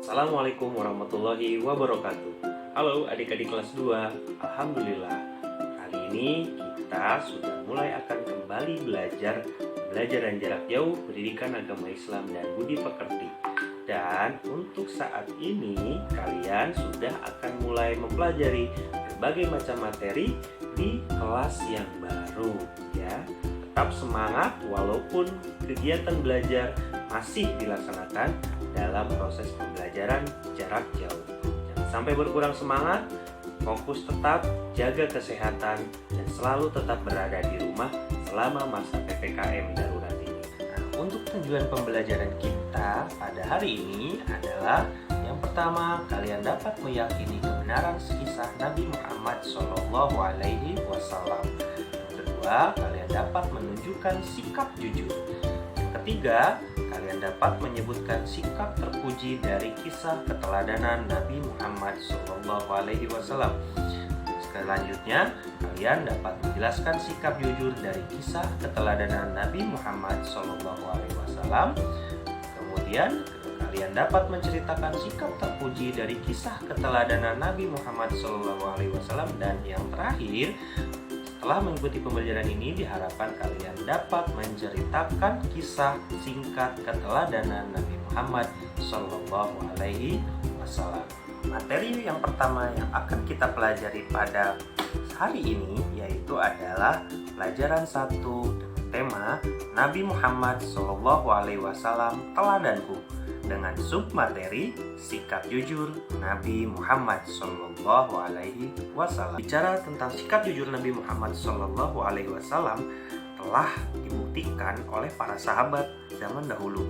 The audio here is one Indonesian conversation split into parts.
Assalamualaikum warahmatullahi wabarakatuh. Halo adik-adik kelas 2. Alhamdulillah, kali ini kita sudah mulai akan kembali belajar pembelajaran jarak jauh pendidikan agama Islam dan budi pekerti. Dan untuk saat ini kalian sudah akan mulai mempelajari berbagai macam materi di kelas yang baru ya. Tetap semangat walaupun kegiatan belajar masih dilaksanakan dalam proses pembelajaran jarak jauh. Jangan sampai berkurang semangat, fokus tetap, jaga kesehatan, dan selalu tetap berada di rumah selama masa PPKM darurat ini. Nah, untuk tujuan pembelajaran kita pada hari ini adalah yang pertama, kalian dapat meyakini kebenaran kisah Nabi Muhammad SAW. Yang kedua, kalian dapat menunjukkan sikap jujur. Yang ketiga, kalian dapat menyebutkan sikap terpuji dari kisah keteladanan Nabi Muhammad SAW. Selanjutnya, kalian dapat menjelaskan sikap jujur dari kisah keteladanan Nabi Muhammad SAW. Kemudian, kalian dapat menceritakan sikap terpuji dari kisah keteladanan Nabi Muhammad SAW. Dan yang terakhir, setelah mengikuti pembelajaran ini, diharapkan kalian dapat menceritakan kisah singkat keteladanan Nabi Muhammad SAW. Materi yang pertama yang akan kita pelajari pada hari ini yaitu adalah pelajaran 1 dengan tema Nabi Muhammad SAW teladanku, dengan submateri sikap jujur Nabi Muhammad SAW. Bicara tentang sikap jujur Nabi Muhammad SAW telah dibuktikan oleh para sahabat zaman dahulu.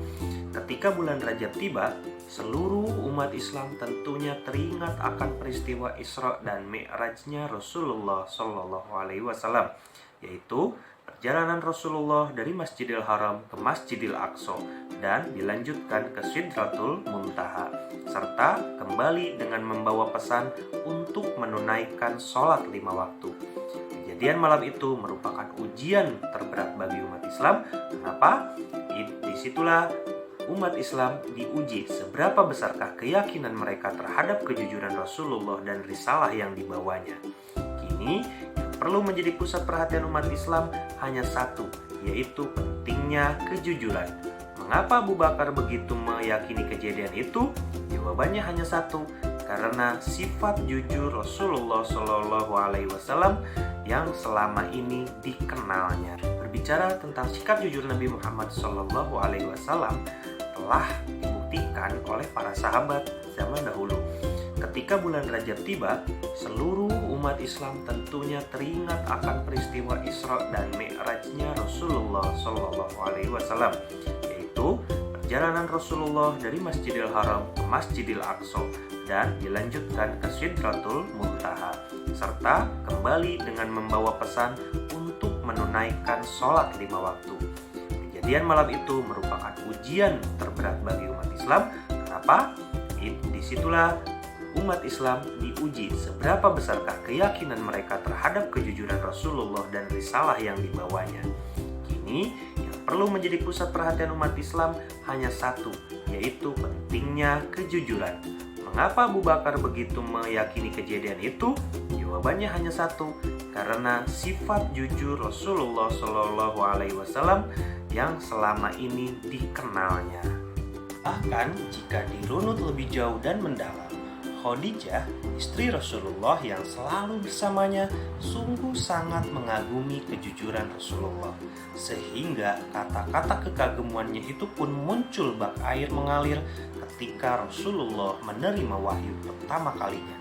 Ketika bulan Rajab tiba, seluruh umat Islam tentunya teringat akan peristiwa Isra dan Mi'rajnya Rasulullah SAW, yaitu perjalanan Rasulullah dari Masjidil Haram ke Masjidil Aqsa dan dilanjutkan ke Sidratul Muntaha, serta kembali dengan membawa pesan untuk menunaikan sholat 5 waktu. Kejadian malam itu merupakan ujian terberat bagi umat Islam. Kenapa? Disitulah umat Islam diuji seberapa besarkah keyakinan mereka terhadap kejujuran Rasulullah dan risalah yang dibawanya. Kini yang perlu menjadi pusat perhatian umat Islam hanya satu, yaitu pentingnya kejujuran. Mengapa Abu Bakar begitu meyakini kejadian itu? Jawabannya hanya satu, karena sifat jujur Rasulullah SAW yang selama ini dikenalnya. Berbicara tentang sikap jujur Nabi Muhammad SAW telah dibuktikan oleh para sahabat zaman dahulu. Ketika bulan Rajab tiba, seluruh umat Islam tentunya teringat akan peristiwa Isra dan Mi'rajnya Rasulullah SAW, yaitu perjalanan Rasulullah dari Masjidil Haram ke Masjidil Aqsa dan dilanjutkan ke Sidratul Muntaha, serta kembali dengan membawa pesan untuk menunaikan sholat 5 waktu. Kejadian malam itu merupakan ujian terberat bagi umat Islam. Kenapa? Disitulah umat Islam diuji seberapa besarkah keyakinan mereka terhadap kejujuran Rasulullah dan risalah yang dibawanya. Kini yang perlu menjadi pusat perhatian umat Islam hanya satu, yaitu pentingnya kejujuran. Mengapa Abu Bakar begitu meyakini kejadian itu? Jawabannya hanya satu, karena sifat jujur Rasulullah SAW yang selama ini dikenalnya. Bahkan jika dirunut lebih jauh dan mendalam, Khadijah, istri Rasulullah yang selalu bersamanya, sungguh sangat mengagumi kejujuran Rasulullah, sehingga kata-kata kekagumannya itu pun muncul bak air mengalir ketika Rasulullah menerima wahyu pertama kalinya.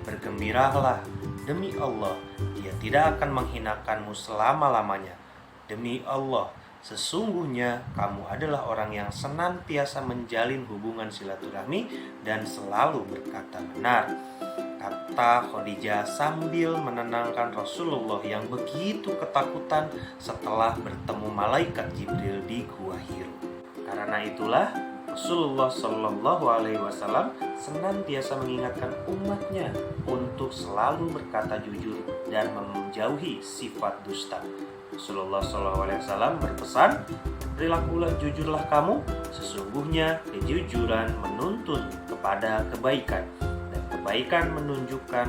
Bergembiralah, demi Allah, dia tidak akan menghinakanmu selama-lamanya. Demi Allah, sesungguhnya kamu adalah orang yang senantiasa menjalin hubungan silaturahmi dan selalu berkata benar, kata Khadijah sambil menenangkan Rasulullah yang begitu ketakutan setelah bertemu malaikat Jibril di Gua Hiro. Karena itulah Rasulullah Shallallahu Alaihi Wasallam senantiasa mengingatkan umatnya untuk selalu berkata jujur dan menjauhi sifat dusta. Rasulullah Shallallahu Alaihi Wasallam berpesan, "Perilakulah jujurlah kamu, sesungguhnya kejujuran menuntun kepada kebaikan, dan kebaikan menunjukkan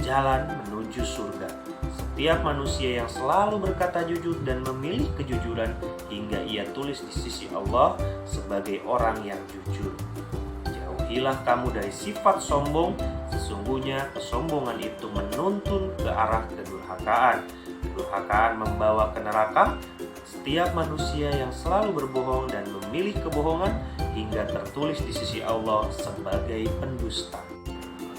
jalan menuju surga." Setiap manusia yang selalu berkata jujur dan memilih kejujuran hingga ia tulis di sisi Allah sebagai orang yang jujur. Jauhilah kamu dari sifat sombong, sesungguhnya kesombongan itu menuntun ke arah kedurhakaan. Kedurhakaan membawa ke neraka. Setiap manusia yang selalu berbohong dan memilih kebohongan hingga tertulis di sisi Allah sebagai pendusta.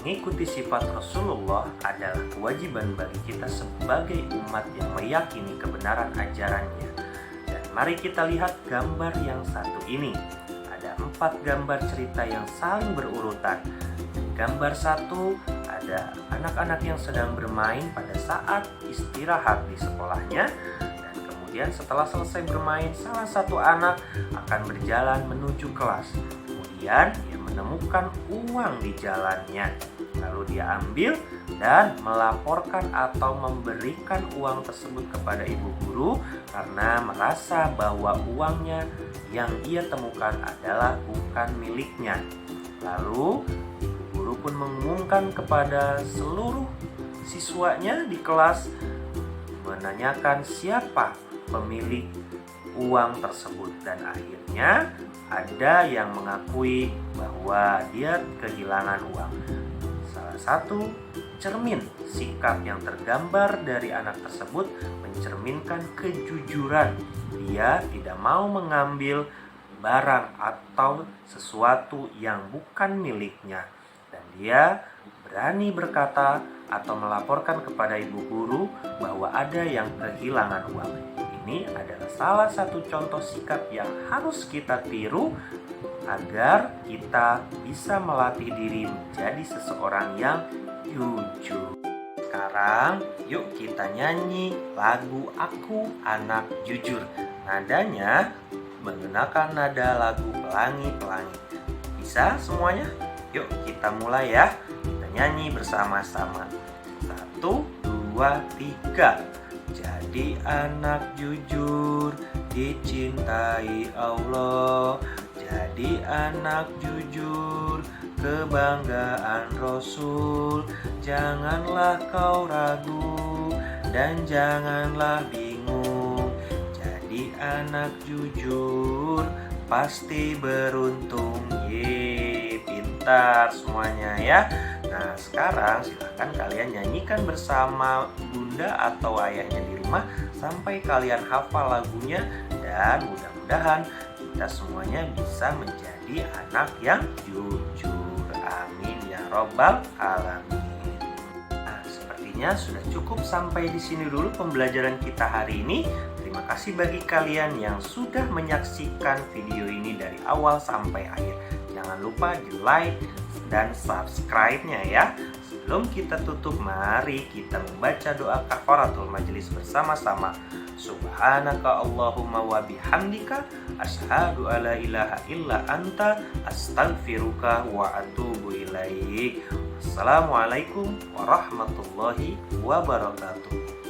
Mengikuti sifat Rasulullah adalah kewajiban bagi kita sebagai umat yang meyakini kebenaran ajarannya. Dan mari kita lihat gambar yang satu ini. Ada 4 gambar cerita yang saling berurutan. Gambar 1 ada anak-anak yang sedang bermain pada saat istirahat di sekolahnya. Dan kemudian setelah selesai bermain, salah satu anak akan berjalan menuju kelas. Kemudian ia menemukan uang di jalannya. Lalu dia ambil dan melaporkan atau memberikan uang tersebut kepada ibu guru karena merasa bahwa uangnya yang ia temukan adalah bukan miliknya. Lalu ibu guru pun mengumumkan kepada seluruh siswanya di kelas, menanyakan siapa pemilik uang tersebut, dan akhirnya ada yang mengakui bahwa dia kehilangan uang. Salah satu cermin sikap yang tergambar dari anak tersebut mencerminkan kejujuran. Dia tidak mau mengambil barang atau sesuatu yang bukan miliknya, dan dia berani berkata atau melaporkan kepada ibu guru bahwa ada yang kehilangan uang. Ini adalah salah satu contoh sikap yang harus kita tiru agar kita bisa melatih diri menjadi seseorang yang jujur. Sekarang yuk kita nyanyi lagu Aku Anak Jujur. Nadanya menggunakan nada lagu Pelangi-Pelangi. Bisa semuanya? Yuk kita mulai ya. Kita nyanyi bersama-sama. 1, 2, 3. Jadi anak jujur dicintai Allah. Jadi anak jujur kebanggaan Rasul. Janganlah kau ragu dan janganlah bingung. Jadi anak jujur pasti beruntung. Pintar semuanya ya. Nah sekarang silahkan kalian nyanyikan bersama bunda atau ayahnya di rumah sampai kalian hafal lagunya, dan mudah-mudahan kita semuanya bisa menjadi anak yang jujur. Amin ya robbal alamin. Nah, sepertinya sudah cukup sampai di sini dulu pembelajaran kita hari ini. Terima kasih bagi kalian yang sudah menyaksikan video ini dari awal sampai akhir. Jangan lupa di like dan subscribe-nya ya. Sebelum kita tutup, mari kita membaca doa kafaratul majelis bersama-sama. Subhanaka Allahumma wa bihamdika asyhadu alla ilaha illa anta astaghfiruka wa atubu ilaik. Assalamualaikum warahmatullahi wabarakatuh.